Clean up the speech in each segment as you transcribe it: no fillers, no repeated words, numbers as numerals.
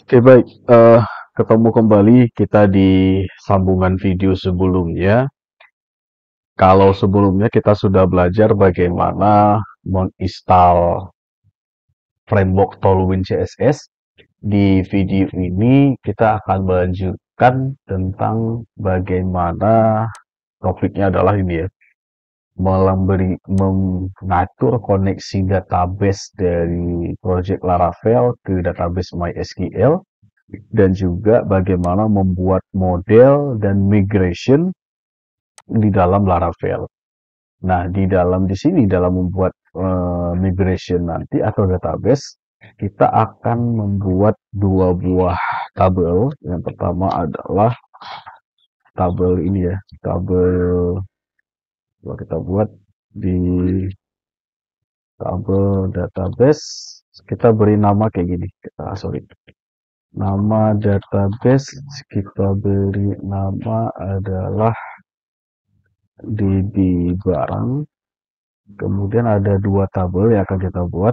Oke, baik. Ketemu kembali kita di sambungan video sebelumnya. Kalau sebelumnya kita sudah belajar bagaimana menginstal framework Tailwind CSS, di video ini kita akan melanjutkan tentang bagaimana topiknya adalah ini ya, mengatur koneksi database dari project Laravel ke database MySQL dan juga bagaimana membuat model dan migration di dalam Laravel. Nah, di sini dalam membuat migration nanti atau database, kita akan membuat dua buah tabel. Yang pertama adalah tabel ini ya, tabel kita buat di tabel database. Kita beri nama kayak gini. Sorry, nama database kita beri nama adalah DB barang. Kemudian ada dua tabel yang akan kita buat.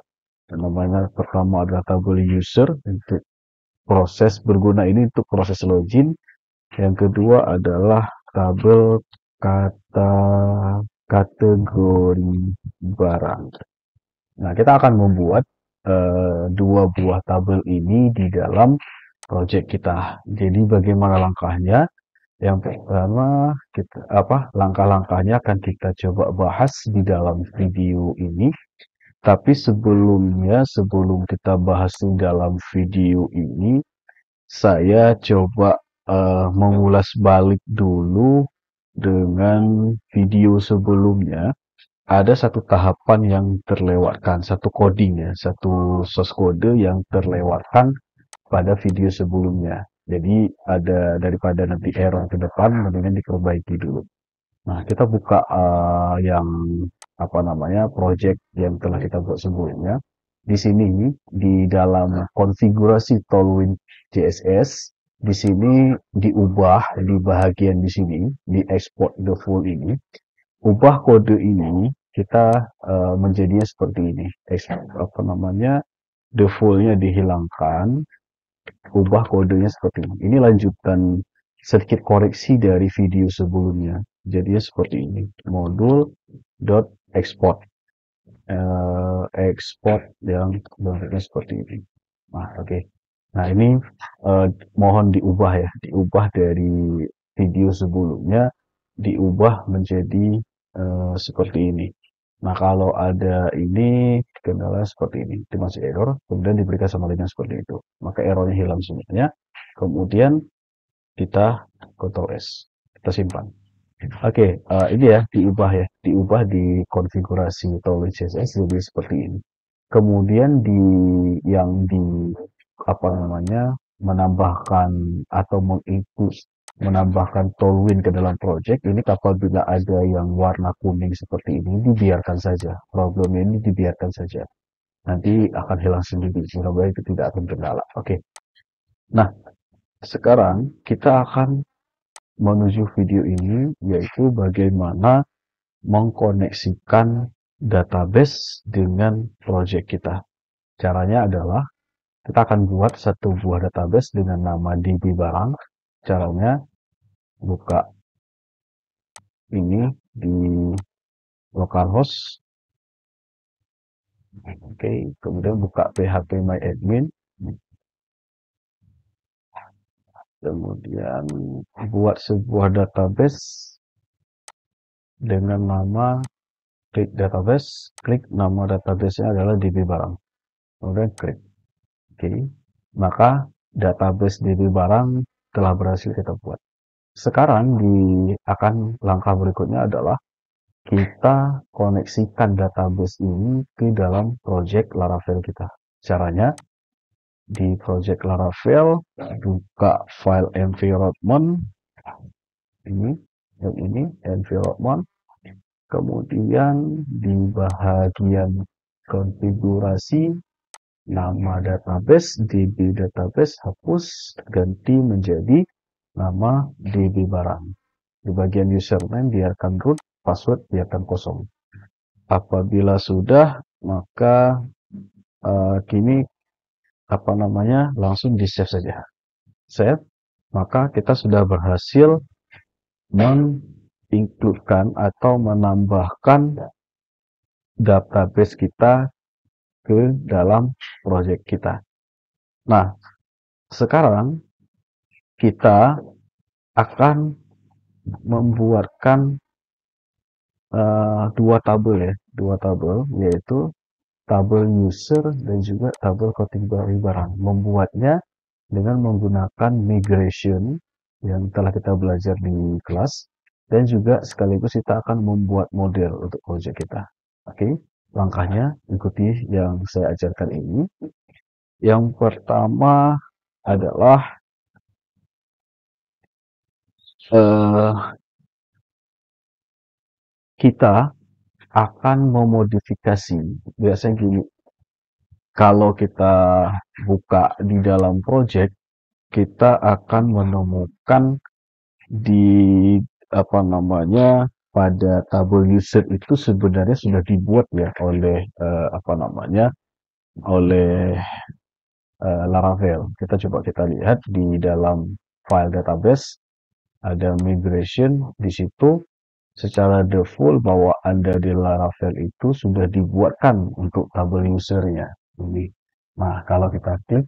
Namanya pertama adalah tabel user untuk proses berguna ini untuk proses login. Yang kedua adalah tabel kata kategori barang. Nah, kita akan membuat dua buah tabel ini di dalam project kita. Jadi bagaimana langkahnya? Yang pertama, langkah-langkahnya akan kita coba bahas di dalam video ini. Tapi sebelumnya, sebelum kita bahas di dalam video ini, saya coba mengulas balik dulu dengan video sebelumnya. Ada satu tahapan yang terlewatkan, satu coding ya, satu source code yang terlewatkan pada video sebelumnya. Jadi ada daripada nanti error ke depan, mendingan diperbaiki dulu. Nah, kita buka yang project yang telah kita buat sebelumnya. Di sini di dalam konfigurasi Tailwind CSS, di sini diubah di bagian di sini, di export the full ini, ubah kode ini kita menjadinya seperti ini. Defaultnya dihilangkan, ubah kodenya seperti ini. Ini lanjutan sedikit koreksi dari video sebelumnya. Jadinya seperti ini. Modul dot export. Export yang bentuknya seperti ini. Nah, oke. Nah, ini mohon diubah ya. Diubah dari video sebelumnya, diubah menjadi seperti ini. Nah, kalau ada ini, kendala seperti ini. Itu masih error, kemudian diberikan sama dengan seperti itu. Maka errornya hilang semuanya. Kemudian kita Ctrl S. Kita simpan. Oke, ini ya, diubah di konfigurasi Tailwind CSS jadi seperti ini. Kemudian menambahkan atau menambahkan Tailwind ke dalam project ini apabila ada yang warna kuning seperti ini dibiarkan saja. Problem ini dibiarkan saja. Nanti akan hilang sendiri. Mudah-mudahan itu tidak akan kendala. Oke. Nah, sekarang kita akan menuju video ini, yaitu bagaimana mengkoneksikan database dengan project kita. Caranya adalah kita akan buat satu buah database dengan nama DB barang. Caranya buka ini di localhost. Oke, kemudian buka phpMyAdmin. Kemudian buat sebuah database dengan nama klik database, klik nama database-nya adalah DB barang. Kemudian klik. Oke, maka database DB barang telah berhasil kita buat. Sekarang langkah berikutnya adalah kita koneksikan database ini ke dalam project Laravel kita. Caranya di project Laravel buka file environment ini environment, kemudian di bagian konfigurasi nama database DB database hapus, ganti menjadi nama DB barang. Di bagian username biarkan root, password biarkan kosong. Apabila sudah, maka kini langsung di save saja. Save, maka kita sudah berhasil mengincludekan atau menambahkan database kita ke dalam project kita. Nah, sekarang kita akan membuatkan dua tabel yaitu tabel user dan juga tabel kategori barang. Membuatnya dengan menggunakan migration yang telah kita belajar di kelas, dan juga sekaligus kita akan membuat model untuk project kita. Oke, langkahnya ikuti yang saya ajarkan ini. Yang pertama adalah kita akan memodifikasi. Biasanya gini, kalau kita buka di dalam project, kita akan menemukan di pada tabel user itu sebenarnya sudah dibuat ya oleh oleh Laravel. Kita lihat di dalam file database ada migration di situ. Secara default bawaan dari Laravel itu sudah dibuatkan untuk tabel usernya. Nah, kalau kita klik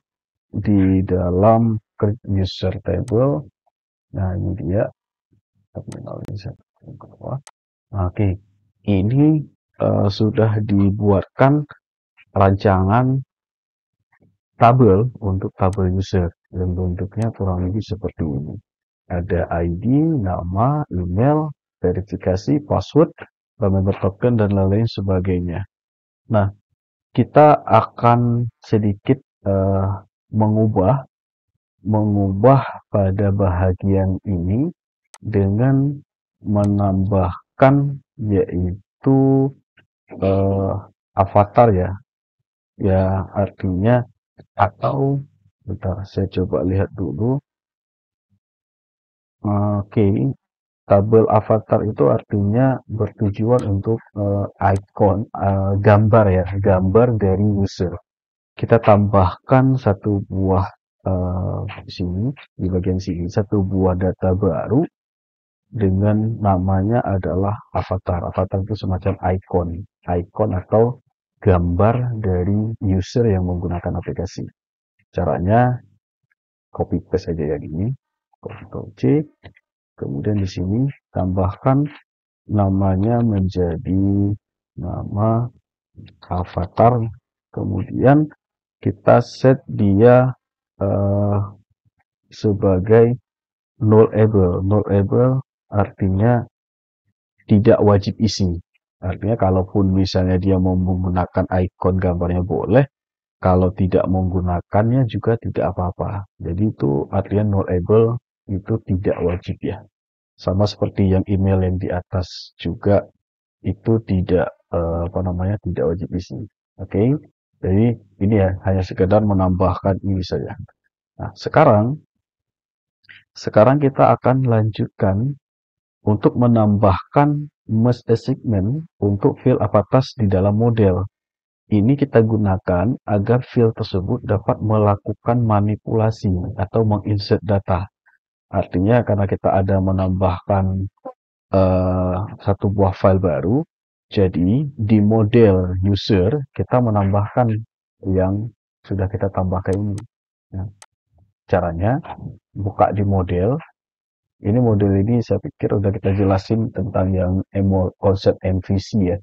di dalam user table, nah ini dia terminal user. Oke, ini sudah dibuatkan rancangan tabel untuk tabel user dan bentuknya kurang lebih seperti ini. Ada ID, nama, email, verifikasi, password, member token, dan lain-lain sebagainya. Nah, kita akan sedikit mengubah pada bahagian ini dengan menambahkan yaitu avatar ya artinya, atau bentar saya coba lihat dulu. Oke, tabel avatar itu artinya bertujuan untuk icon, gambar dari user. Kita tambahkan satu buah di bagian sini satu buah data baru dengan namanya adalah avatar. Avatar itu semacam icon atau gambar dari user yang menggunakan aplikasi. Caranya copy paste aja ya gini, Ctrl C. Kemudian di sini tambahkan namanya menjadi nama avatar. Kemudian kita set dia sebagai nullable. Nullable artinya tidak wajib isi. Artinya kalaupun misalnya dia mau menggunakan icon gambarnya boleh, kalau tidak menggunakannya juga tidak apa-apa. Jadi itu artinya nullable, itu tidak wajib ya. Sama seperti yang email yang di atas juga itu tidak tidak wajib isi. Oke. Jadi ini ya hanya sekedar menambahkan ini saja. Nah, sekarang kita akan lanjutkan untuk menambahkan merge assignment untuk field avatars di dalam model. Ini kita gunakan agar field tersebut dapat melakukan manipulasi atau menginsert data. Artinya karena kita ada menambahkan satu buah file baru, jadi di model user kita menambahkan yang sudah kita tambahkan ini. Nah, caranya buka di model. Ini model ini saya pikir udah kita jelasin tentang yang konsep MVC ya.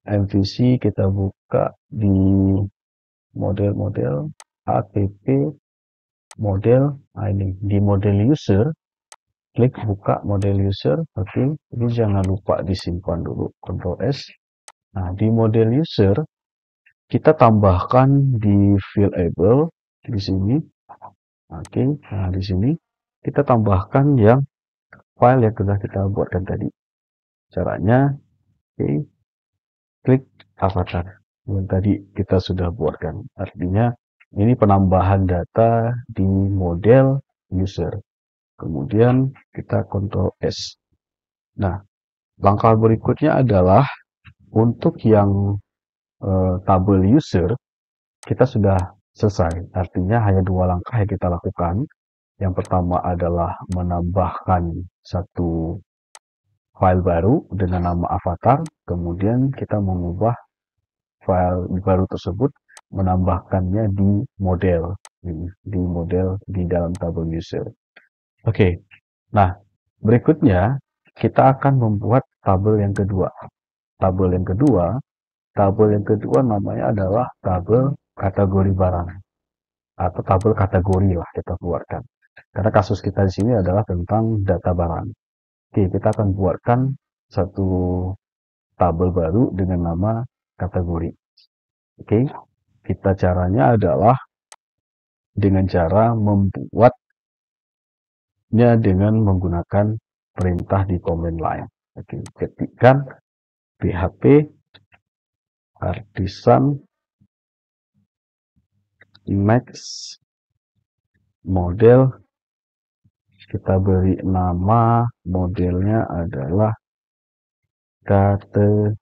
MVC kita buka di model app model. Nah, ini di model user, klik buka model user. Oke, ini jangan lupa disimpan dulu, Ctrl S. Nah, di model user kita tambahkan di field able di sini. Oke, nah di sini kita tambahkan yang file yang sudah kita buatkan tadi. Caranya, oke, klik avatar yang tadi kita sudah buatkan. Artinya ini penambahan data di model user. Kemudian kita Ctrl S. Nah, langkah berikutnya adalah untuk yang tabel user, kita sudah selesai. Artinya hanya dua langkah yang kita lakukan. Yang pertama adalah menambahkan satu file baru dengan nama avatar, kemudian kita mengubah file baru tersebut, menambahkannya di model di dalam tabel user. Oke, nah berikutnya kita akan membuat tabel yang kedua. Tabel yang kedua namanya adalah tabel kategori barang atau tabel kategori lah kita buatkan. Karena kasus kita di sini adalah tentang data barang. Oke, kita akan buatkan satu tabel baru dengan nama kategori. Oke, kita caranya adalah dengan cara membuatnya dengan menggunakan perintah di command line. Oke, ketikkan php artisan image model, kita beri nama modelnya adalah kategori.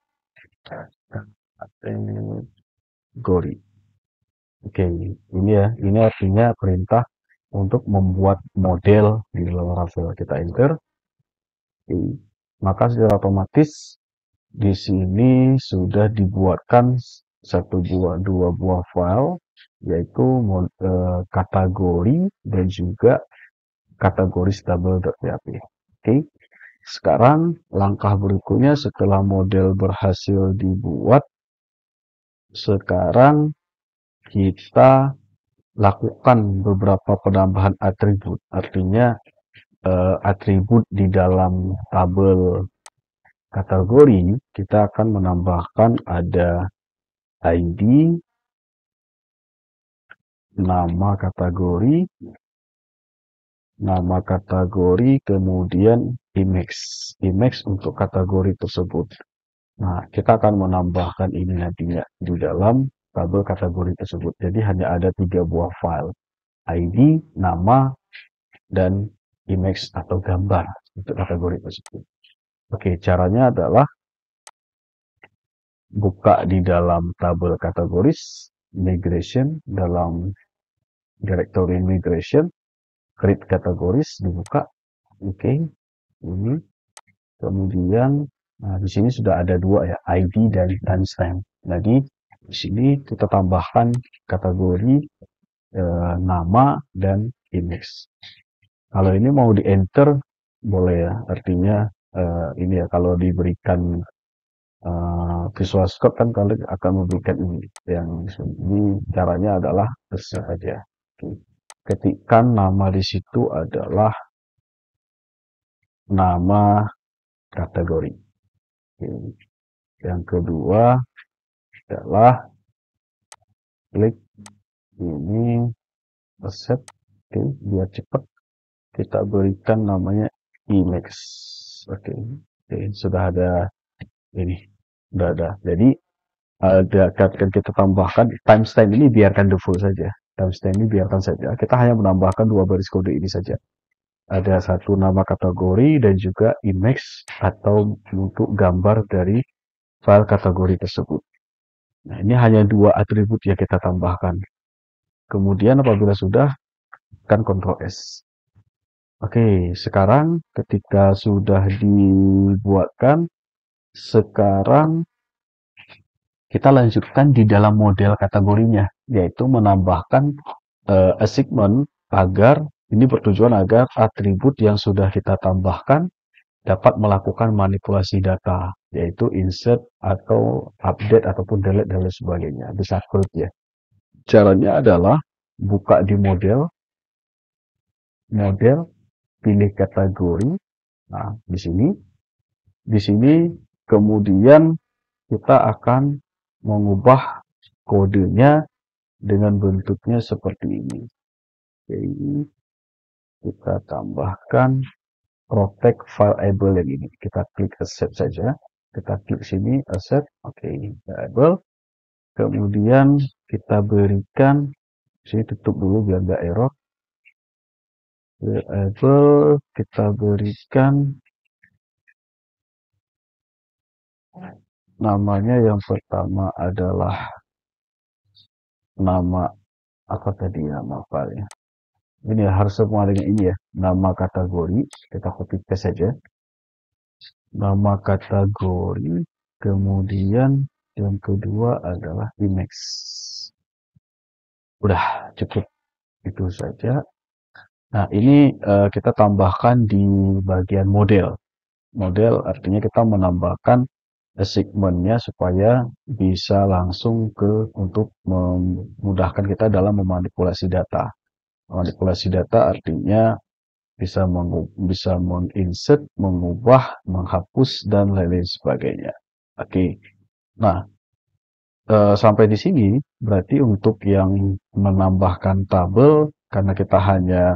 Oke, ini ya, ini artinya perintah untuk membuat model di dalam Laravel. Kita enter. Oke. Maka secara otomatis di sini sudah dibuatkan dua buah file, yaitu kategori dan juga kategori stable.php. Oke. Sekarang langkah berikutnya setelah model berhasil dibuat, sekarang kita lakukan beberapa penambahan atribut. Artinya atribut di dalam tabel kategori kita akan menambahkan ada ID, nama kategori, kemudian image untuk kategori tersebut. Nah, kita akan menambahkan ini nantinya di dalam tabel kategori tersebut. Jadi hanya ada 3 buah file, ID, nama, dan image atau gambar untuk kategori tersebut. Oke, caranya adalah buka di dalam tabel kategoris, migration, dalam directory migration, create kategoris, dibuka. Oke, ini. Kemudian, nah, di sini sudah ada dua ya, ID dan timestamp. Jadi, di sini kita tambahkan kategori nama dan image. Kalau ini mau di enter boleh ya, artinya ini ya kalau diberikan Visual Code kan kalian akan memberikan ini. Yang ini caranya adalah besar saja. Ketikkan nama di situ adalah nama kategori. Yang kedua adalah klik ini accept. Oke, biar cepat kita berikan namanya image. Oke, sudah ada ini, sudah ada. Jadi akan kita tambahkan timestamp ini biarkan default saja. Timestamp ini biarkan saja. Kita hanya menambahkan 2 baris kode ini saja. Ada satu nama kategori dan juga image atau bentuk gambar dari file kategori tersebut. Nah, ini hanya 2 atribut yang kita tambahkan. Kemudian apabila sudah, tekan Ctrl S. Oke, sekarang ketika sudah dibuatkan, sekarang kita lanjutkan di dalam model kategorinya, yaitu menambahkan assignment agar ini bertujuan agar atribut yang sudah kita tambahkan dapat melakukan manipulasi data, yaitu insert atau update ataupun delete dan lain sebagainya. Bisa klik ya. Caranya adalah buka di model, pilih kategori. Nah, di sini kemudian kita akan mengubah kodenya dengan bentuknya seperti ini. Oke, kita tambahkan protect file able yang ini. Kita klik accept saja. Kita klik sini accept. Oke, able. Kemudian kita berikan, sini tutup dulu biar nggak error. Able, kita berikan namanya yang pertama adalah nama apa tadi nama filenya? Ini ya, harus semua dengan ini ya, nama kategori, kita copy paste saja. Nama kategori, kemudian yang kedua adalah image. Udah cukup itu saja. Nah, ini kita tambahkan di bagian model. Model artinya kita menambahkan segmennya supaya bisa langsung untuk memudahkan kita dalam memanipulasi data. Manipulasi data artinya bisa menginsert, mengubah, menghapus, dan lain-lain sebagainya. Oke. Nah, sampai di sini berarti untuk yang menambahkan tabel, karena kita hanya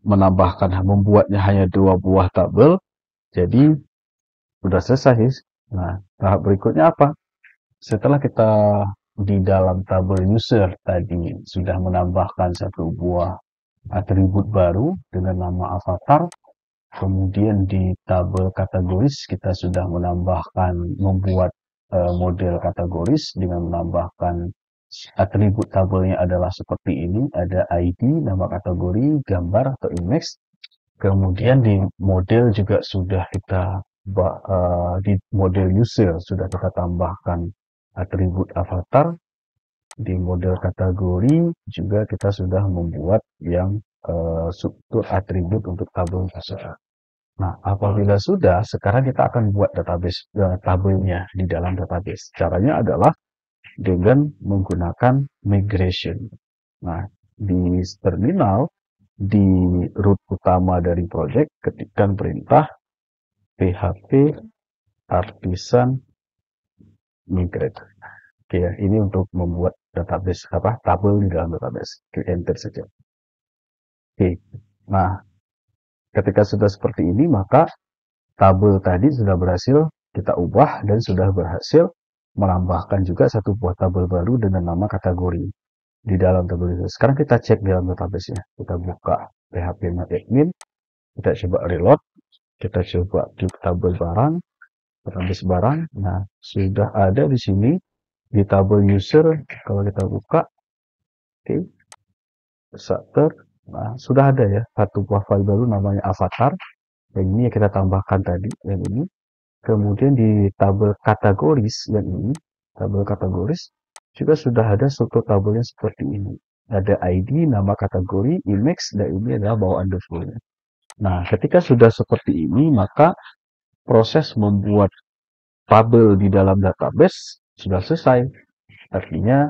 membuatnya hanya 2 buah tabel, jadi sudah selesai. Nah, tahap berikutnya apa? Setelah kita di dalam tabel user tadi sudah menambahkan 1 buah atribut baru dengan nama avatar, kemudian di tabel kategoris kita sudah membuat model kategoris dengan menambahkan atribut tabelnya adalah seperti ini, ada ID, nama kategori, gambar atau image. Kemudian di model juga sudah kita di model user sudah kita tambahkan atribut avatar. Di model kategori juga kita sudah membuat yang struktur atribut untuk tabel user. Nah, apabila sudah, sekarang kita akan buat database tabelnya di dalam database. Caranya adalah dengan menggunakan migration. Nah, di terminal, di root utama dari project, ketikkan perintah php artisan migrate. Oke ya, ini untuk membuat database tabel di dalam database. Klik enter saja. Oke. Nah, ketika sudah seperti ini, maka tabel tadi sudah berhasil kita ubah dan sudah berhasil menambahkan juga 1 buah tabel baru dengan nama kategori di dalam tabel itu. Sekarang kita cek di dalam database-nya. Kita buka php-admin, kita coba reload, kita coba di tabel barang, database barang. Nah, sudah ada di sini di tabel user. Kalau kita buka, oke, starter, nah sudah ada ya 1 buah file baru namanya avatar. Yang ini kita tambahkan tadi, yang ini. Kemudian di tabel kategoris yang ini, tabel kategoris juga sudah ada struktur tabelnya seperti ini. Ada ID, nama kategori, image, dan ini adalah bawa underscore-nya. Nah, ketika sudah seperti ini, maka proses membuat tabel di dalam database sudah selesai. Artinya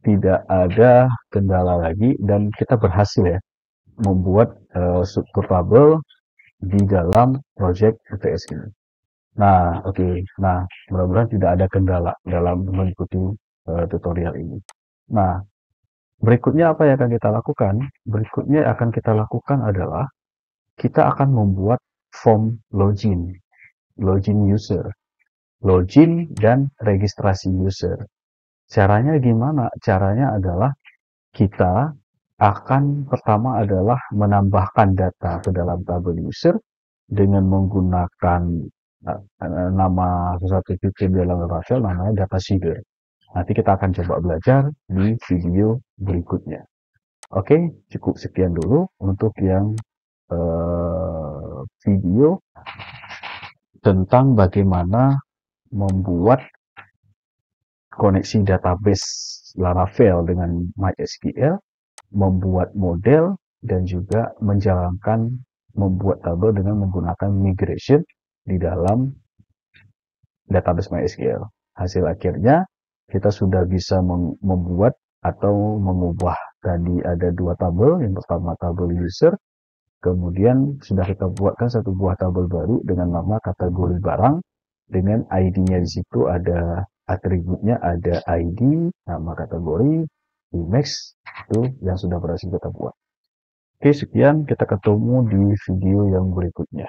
tidak ada kendala lagi dan kita berhasil ya membuat struktur tabel di dalam project UTS ini. Nah, oke. Nah, mudah-mudahan tidak ada kendala dalam mengikuti tutorial ini. Nah, berikutnya apa yang akan kita lakukan? Berikutnya yang akan kita lakukan adalah kita akan membuat form login, login user, login dan registrasi user. Caranya gimana? Caranya adalah kita akan pertama adalah menambahkan data ke dalam tabel user dengan menggunakan nama sesuatu fitur dalam Excel namanya data seeder. Nanti kita akan coba belajar di video berikutnya. Oke, cukup sekian dulu untuk yang video tentang bagaimana membuat koneksi database Laravel dengan MySQL, membuat model, dan juga membuat tabel dengan menggunakan migration di dalam database MySQL. Hasil akhirnya kita sudah bisa membuat atau mengubah. Tadi ada 2 tabel, yang pertama tabel user, kemudian sudah kita buatkan 1 buah tabel baru dengan nama kategori barang, dengan ID-nya di situ ada atributnya, ada ID, nama kategori, image, itu yang sudah berhasil kita buat. Oke, sekian, kita ketemu di video yang berikutnya.